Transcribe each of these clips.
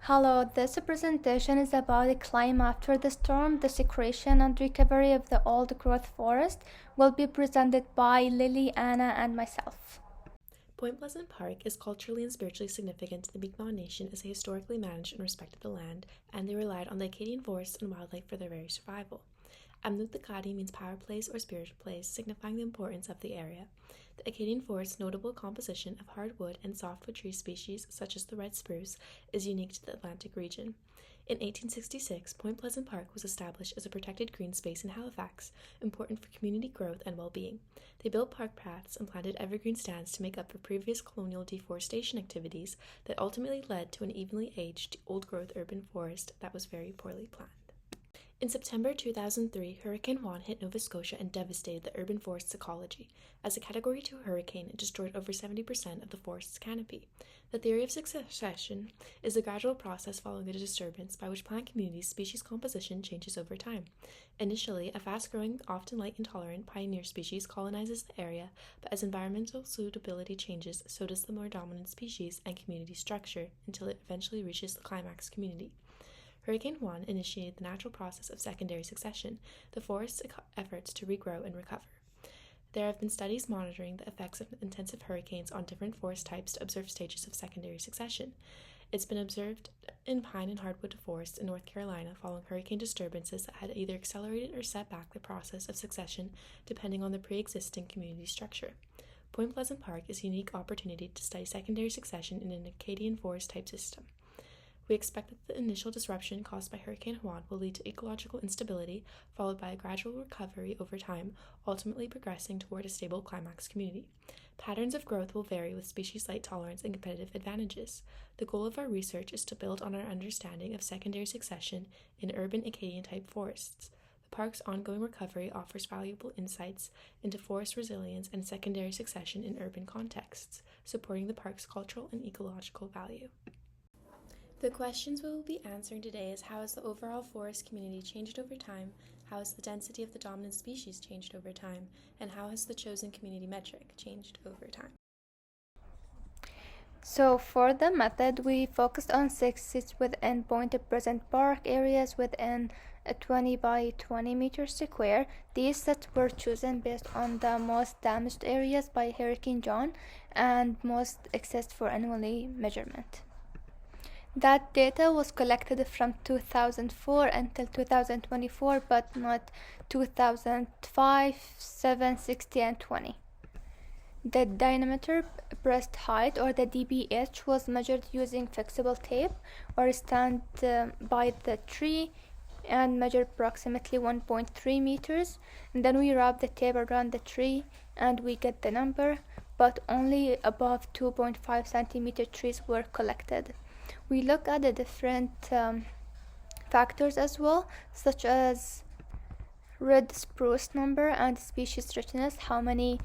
Hello, this presentation is about the climb after the storm. The secretion and recovery of the old growth forest will be presented by Lily, Anna, and myself. Point Pleasant Park is culturally and spiritually significant to the Mi'kmaq Nation as they historically managed and respected the land, and they relied on the Acadian forests and wildlife for their very survival. Amnutthakati means power place or spiritual place, signifying the importance of the area. The Acadian forest's notable composition of hardwood and softwood tree species, such as the red spruce, is unique to the Atlantic region. In 1866, Point Pleasant Park was established as a protected green space in Halifax, important for community growth and well-being. They built park paths and planted evergreen stands to make up for previous colonial deforestation activities that ultimately led to an evenly aged, old-growth urban forest that was very poorly planned. In September 2003, Hurricane Juan hit Nova Scotia and devastated the urban forest's ecology. As a Category 2 hurricane, it destroyed over 70% of the forest's canopy. The theory of succession is the gradual process following a disturbance by which plant communities' species composition changes over time. Initially, a fast-growing, often light-intolerant pioneer species colonizes the area, but as environmental suitability changes, so does the more dominant species and community structure until it eventually reaches the climax community. Hurricane Juan initiated the natural process of secondary succession, the forest's efforts to regrow and recover. There have been studies monitoring the effects of intensive hurricanes on different forest types to observe stages of secondary succession. It's been observed in pine and hardwood forests in North Carolina following hurricane disturbances that had either accelerated or set back the process of succession depending on the pre-existing community structure. Point Pleasant Park is a unique opportunity to study secondary succession in an Acadian forest-type system. We expect that the initial disruption caused by Hurricane Juan will lead to ecological instability, followed by a gradual recovery over time, ultimately progressing toward a stable climax community. Patterns of growth will vary with species light tolerance and competitive advantages. The goal of our research is to build on our understanding of secondary succession in urban Acadian-type forests. The park's ongoing recovery offers valuable insights into forest resilience and secondary succession in urban contexts, supporting the park's cultural and ecological value. The questions we will be answering today is how has the overall forest community changed over time, how has the density of the dominant species changed over time, and how has the chosen community metric changed over time. So for the method, we focused on 6 sites within Point Pleasant Park areas within a 20 by 20 meters square. These sets were chosen based on the most damaged areas by Hurricane John and most accessed for annually measurement. That data was collected from 2004 until 2024, but not 2005, 7, 60, and 20. The diameter breast height, or the DBH, was measured using fixable tape or stand by the tree and measured approximately 1.3 meters. And then we wrap the tape around the tree and we get the number, but only above 2.5 centimeter trees were collected. We look at the different factors as well, such as red spruce number and species richness, how many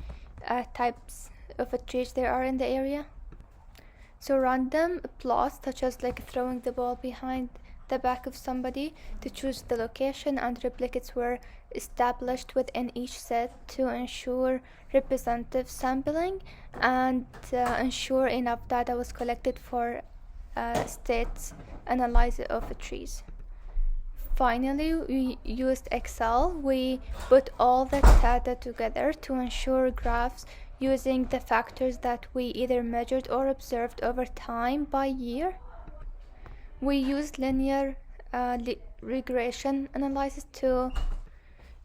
types of trees there are in the area. So random plots, such as like throwing the ball behind the back of somebody to choose the location, and replicates were established within each set to ensure representative sampling and ensure enough data was collected for state analysis of the trees. Finally, we used Excel. We put all the data together to ensure graphs using the factors that we either measured or observed over time by year. We used linear regression analysis to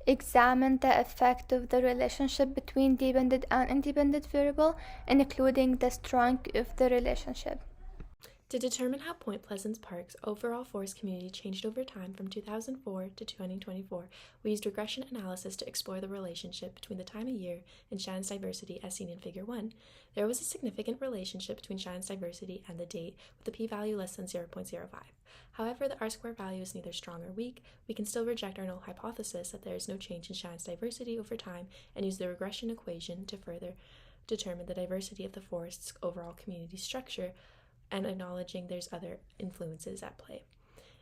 examine the effect of the relationship between dependent and independent variable, including the strength of the relationship. To determine how Point Pleasant Park's overall forest community changed over time from 2004 to 2024, we used regression analysis to explore the relationship between the time of year and Shannon's diversity as seen in Figure 1. There was a significant relationship between Shannon's diversity and the date, with a p-value less than 0.05. However, the R-square value is neither strong or weak. We can still reject our null hypothesis that there is no change in Shannon's diversity over time and use the regression equation to further determine the diversity of the forest's overall community structure, and acknowledging there's other influences at play.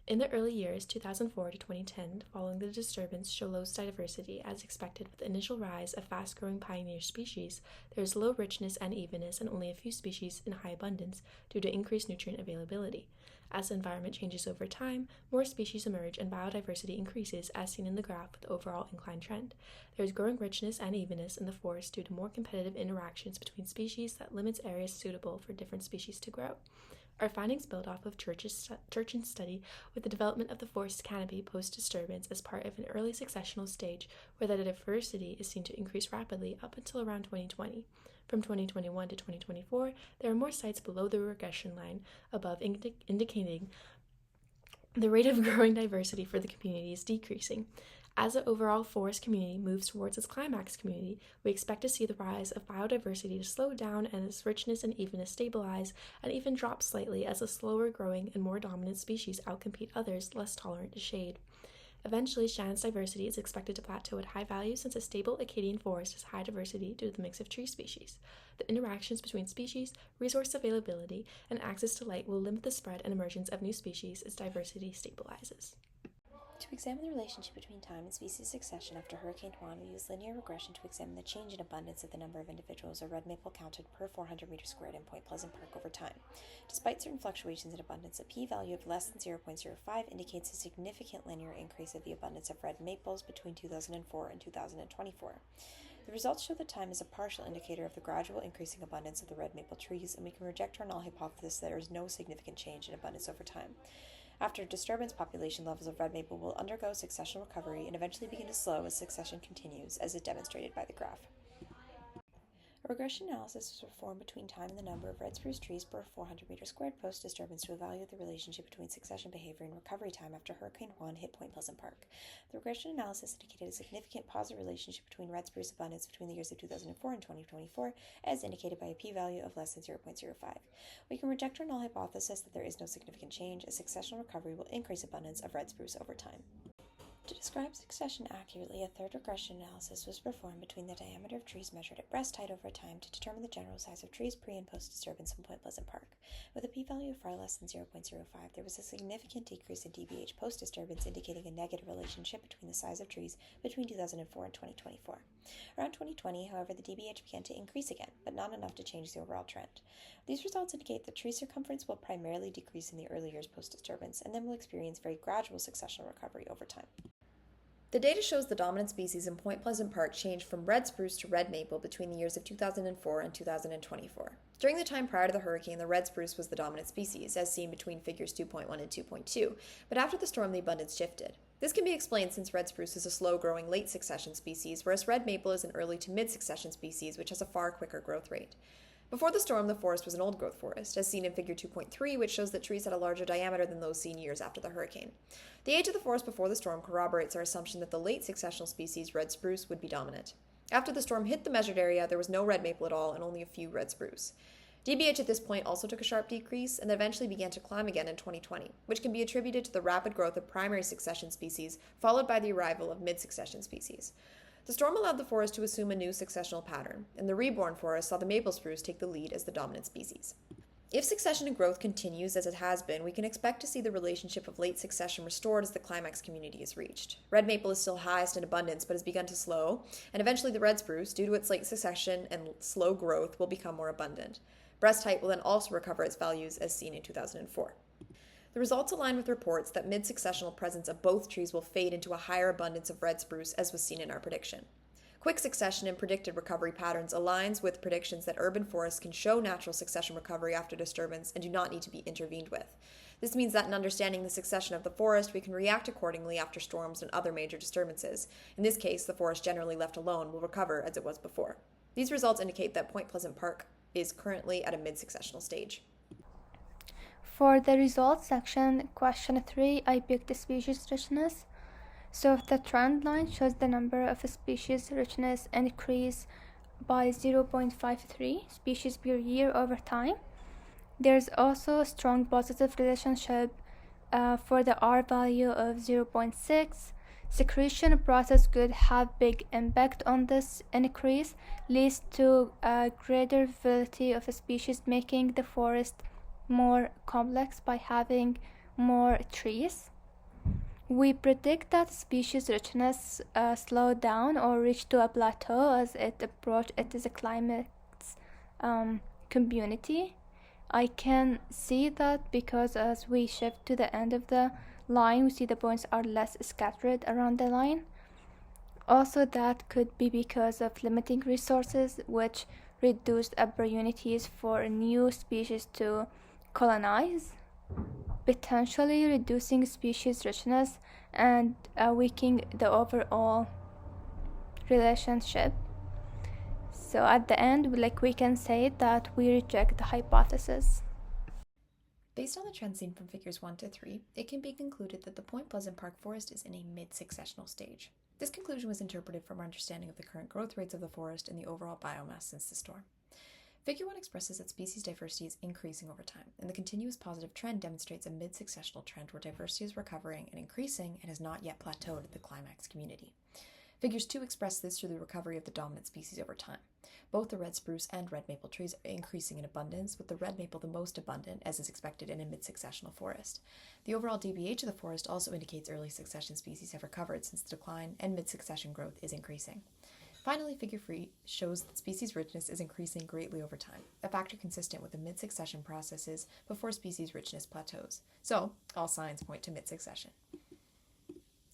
In the early years, 2004 to 2010, following the disturbance, show low diversity. As expected, with the initial rise of fast-growing pioneer species, there is low richness and evenness and only a few species in high abundance due to increased nutrient availability. As the environment changes over time, more species emerge and biodiversity increases, as seen in the graph with the overall incline trend. There is growing richness and evenness in the forest due to more competitive interactions between species that limits areas suitable for different species to grow. Our findings build off of Churchin's study with the development of the forest canopy post-disturbance as part of an early successional stage where the diversity is seen to increase rapidly up until around 2020. From 2021 to 2024, there are more sites below the regression line above indicating the rate of growing diversity for the community is decreasing. As the overall forest community moves towards its climax community, we expect to see the rise of biodiversity to slow down and its richness and evenness stabilize and even drop slightly as the slower growing and more dominant species outcompete others less tolerant to shade. Eventually, Shannon's diversity is expected to plateau at high values since a stable Acadian forest has high diversity due to the mix of tree species. The interactions between species, resource availability, and access to light will limit the spread and emergence of new species as diversity stabilizes. To examine the relationship between time and species succession after Hurricane Juan, we use linear regression to examine the change in abundance of the number of individuals or red maple counted per 400 meters squared in Point Pleasant Park over time. Despite certain fluctuations in abundance, a p-value of less than 0.05 indicates a significant linear increase of the abundance of red maples between 2004 and 2024. The results show that time is a partial indicator of the gradual increasing abundance of the red maple trees, and we can reject our null hypothesis that there is no significant change in abundance over time. After disturbance, population levels of red maple will undergo successional recovery and eventually begin to slow as succession continues, as is demonstrated by the graph. A regression analysis was performed between time and the number of red spruce trees per 400 meters squared post-disturbance to evaluate the relationship between succession behavior and recovery time after Hurricane Juan hit Point Pleasant Park. The regression analysis indicated a significant positive relationship between red spruce abundance between the years of 2004 and 2024, as indicated by a p-value of less than 0.05. We can reject our null hypothesis that there is no significant change, as successional recovery will increase abundance of red spruce over time. To describe succession accurately, a third regression analysis was performed between the diameter of trees measured at breast height over time to determine the general size of trees pre- and post-disturbance in Point Pleasant Park. With a p-value of far less than 0.05, there was a significant decrease in DBH post-disturbance, indicating a negative relationship between the size of trees between 2004 and 2024. Around 2020, however, the DBH began to increase again, but not enough to change the overall trend. These results indicate that tree circumference will primarily decrease in the early years post-disturbance, and then will experience very gradual successional recovery over time. The data shows the dominant species in Point Pleasant Park changed from red spruce to red maple between the years of 2004 and 2024. During the time prior to the hurricane, the red spruce was the dominant species, as seen between figures 2.1 and 2.2, but after the storm the abundance shifted. This can be explained since red spruce is a slow-growing late succession species, whereas red maple is an early to mid-succession species, which has a far quicker growth rate. Before the storm, the forest was an old-growth forest, as seen in figure 2.3, which shows that trees had a larger diameter than those seen years after the hurricane. The age of the forest before the storm corroborates our assumption that the late successional species red spruce would be dominant. After the storm hit the measured area, there was no red maple at all and only a few red spruce. DBH at this point also took a sharp decrease and eventually began to climb again in 2020, which can be attributed to the rapid growth of primary succession species, followed by the arrival of mid-succession species. The storm allowed the forest to assume a new successional pattern, and the reborn forest saw the maple spruce take the lead as the dominant species. If succession and growth continues as it has been, we can expect to see the relationship of late succession restored as the climax community is reached. Red maple is still highest in abundance but has begun to slow, and eventually the red spruce, due to its late succession and slow growth, will become more abundant. Breast height will then also recover its values as seen in 2004. The results align with reports that mid-successional presence of both trees will fade into a higher abundance of red spruce as was seen in our prediction. Quick succession and predicted recovery patterns aligns with predictions that urban forests can show natural succession recovery after disturbance and do not need to be intervened with. This means that in understanding the succession of the forest, we can react accordingly after storms and other major disturbances. In this case, the forest generally left alone will recover as it was before. These results indicate that Point Pleasant Park is currently at a mid-successional stage. For the results section, question 3, I picked the species richness. So the trend line shows the number of species richness increase by 0.53 species per year over time. There's also a strong positive relationship for the R value of 0.6. Secretion process could have big impact on this increase, leads to a greater variety of species, making the forest more complex by having more trees. We predict that species richness slow down or reach to a plateau as it approaches its climate's community. I can see that because as we shift to the end of the line, we see the points are less scattered around the line. Also, that could be because of limiting resources, which reduced opportunities for new species to colonize, potentially reducing species richness and weakening the overall relationship. So at the end, we can say that we reject the hypothesis. Based on the trend seen from figures 1 to 3, it can be concluded that the Point Pleasant Park forest is in a mid-successional stage. This conclusion was interpreted from our understanding of the current growth rates of the forest and the overall biomass since the storm. Figure 1 expresses that species diversity is increasing over time, and the continuous positive trend demonstrates a mid-successional trend where diversity is recovering and increasing and has not yet plateaued at the climax community. Figures 2 express this through the recovery of the dominant species over time. Both the red spruce and red maple trees are increasing in abundance, with the red maple the most abundant, as is expected in a mid-successional forest. The overall DBH of the forest also indicates early succession species have recovered since the decline, and mid-succession growth is increasing. Finally, figure 3 shows that species richness is increasing greatly over time, a factor consistent with the mid-succession processes before species richness plateaus. So, all signs point to mid-succession.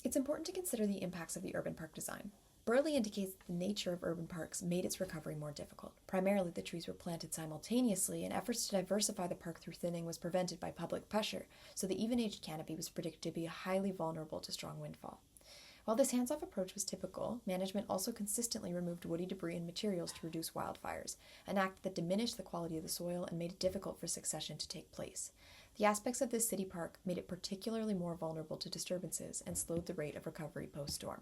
It's important to consider the impacts of the urban park design. Burley indicates that the nature of urban parks made its recovery more difficult. Primarily, the trees were planted simultaneously, and efforts to diversify the park through thinning was prevented by public pressure, so the even-aged canopy was predicted to be highly vulnerable to strong windfall. While this hands-off approach was typical, management also consistently removed woody debris and materials to reduce wildfires, an act that diminished the quality of the soil and made it difficult for succession to take place. The aspects of this city park made it particularly more vulnerable to disturbances and slowed the rate of recovery post-storm.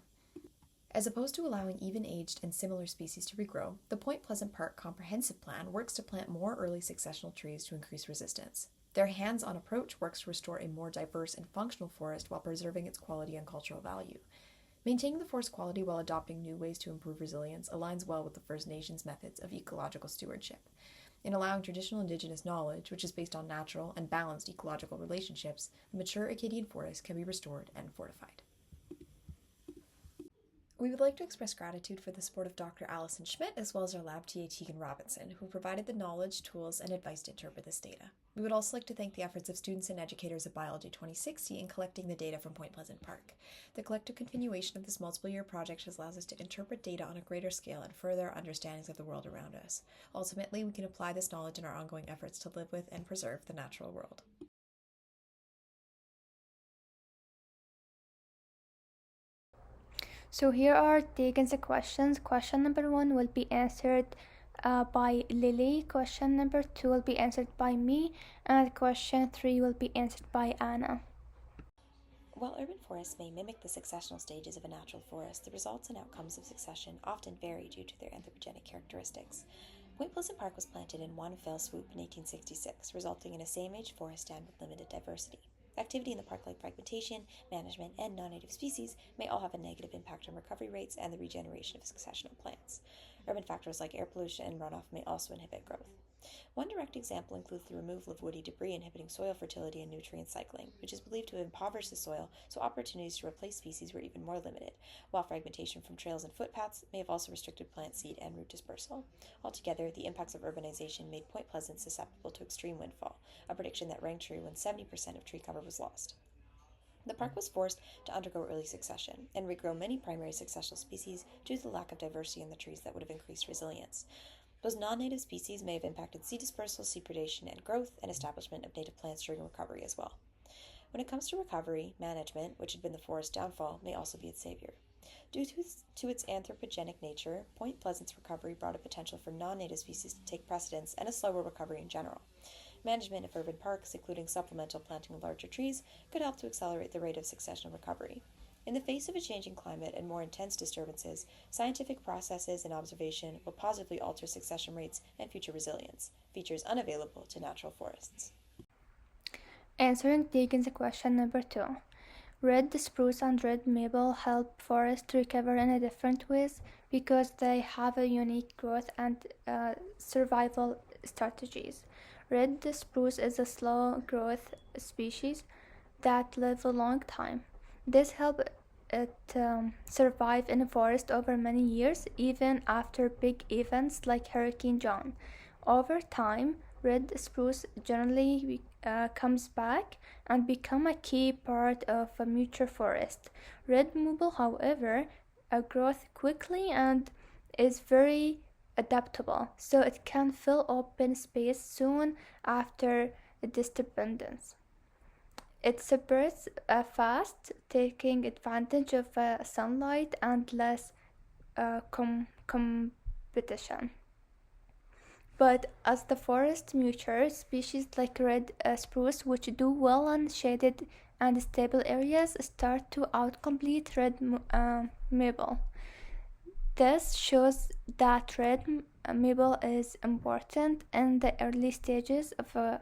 As opposed to allowing even-aged and similar species to regrow, the Point Pleasant Park Comprehensive Plan works to plant more early successional trees to increase resistance. Their hands-on approach works to restore a more diverse and functional forest while preserving its quality and cultural value. Maintaining the forest quality while adopting new ways to improve resilience aligns well with the First Nations methods of ecological stewardship. In allowing traditional Indigenous knowledge, which is based on natural and balanced ecological relationships, the mature Acadian forest can be restored and fortified. We would like to express gratitude for the support of Dr. Allison Schmidt as well as our lab TA Tegan Robinson, who provided the knowledge, tools, and advice to interpret this data. We would also like to thank the efforts of students and educators at Biology 2060 in collecting the data from Point Pleasant Park. The collective continuation of this multiple-year project has allowed us to interpret data on a greater scale and further our understandings of the world around us. Ultimately, we can apply this knowledge in our ongoing efforts to live with and preserve the natural world. So here are Tegan's questions. Question number 1 will be answered by Lily. Question number 2 will be answered by me. And question 3 will be answered by Anna. While urban forests may mimic the successional stages of a natural forest, the results and outcomes of succession often vary due to their anthropogenic characteristics. Point Pleasant Park was planted in one fell swoop in 1866, resulting in a same-age forest stand with limited diversity. Activity in the park like fragmentation, management, and non-native species may all have a negative impact on recovery rates and the regeneration of successional plants. Urban factors like air pollution and runoff may also inhibit growth. One direct example includes the removal of woody debris inhibiting soil fertility and nutrient cycling, which is believed to have impoverished the soil, so opportunities to replace species were even more limited, while fragmentation from trails and footpaths may have also restricted plant seed and root dispersal. Altogether, the impacts of urbanization made Point Pleasant susceptible to extreme windfall, a prediction that rang true when 70% of tree cover was lost. The park was forced to undergo early succession and regrow many primary successional species due to the lack of diversity in the trees that would have increased resilience. Those non-native species may have impacted seed dispersal, seed predation, and growth and establishment of native plants during recovery as well. When it comes to recovery, management, which had been the forest's downfall, may also be its savior. Due to its anthropogenic nature, Point Pleasant's recovery brought a potential for non-native species to take precedence and a slower recovery in general. Management of urban parks, including supplemental planting of larger trees, could help to accelerate the rate of successional recovery. In the face of a changing climate and more intense disturbances, scientific processes and observation will positively alter succession rates and future resilience, features unavailable to natural forests. Answering Tegan's question number 2. Red spruce and red maple help forests recover in a different ways because they have a unique growth and survival strategies. Red spruce is a slow growth species that live a long time. This helps it survive in a forest over many years, even after big events like Hurricane John. Over time, red spruce generally comes back and become a key part of a mature forest. Red maple, however, grows quickly and is very adaptable, so it can fill open space soon after disturbance. It spreads fast, taking advantage of sunlight and less competition. But as the forest matures, species like red spruce, which do well in shaded and stable areas, start to outcompete red maple. This shows that red maple is important in the early stages of a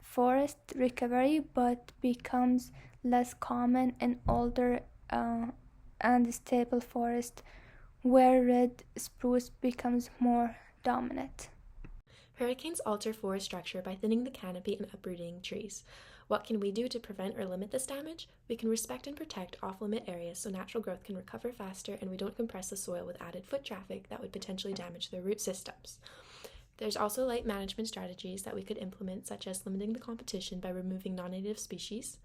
forest recovery, but becomes less common in older and stable forests where red spruce becomes more dominant. Hurricanes alter forest structure by thinning the canopy and uprooting trees. What can we do to prevent or limit this damage? We can respect and protect off-limit areas so natural growth can recover faster and we don't compress the soil with added foot traffic that would potentially damage their root systems. There's also light management strategies that we could implement, such as limiting the competition by removing non-native species,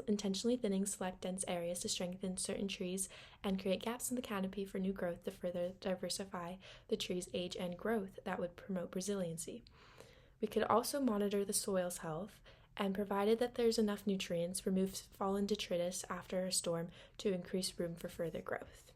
intentionally thinning select dense areas to strengthen certain trees, and create gaps in the canopy for new growth to further diversify the tree's age and growth that would promote resiliency. We could also monitor the soil's health, and provided that there's enough nutrients, remove fallen detritus after a storm to increase room for further growth.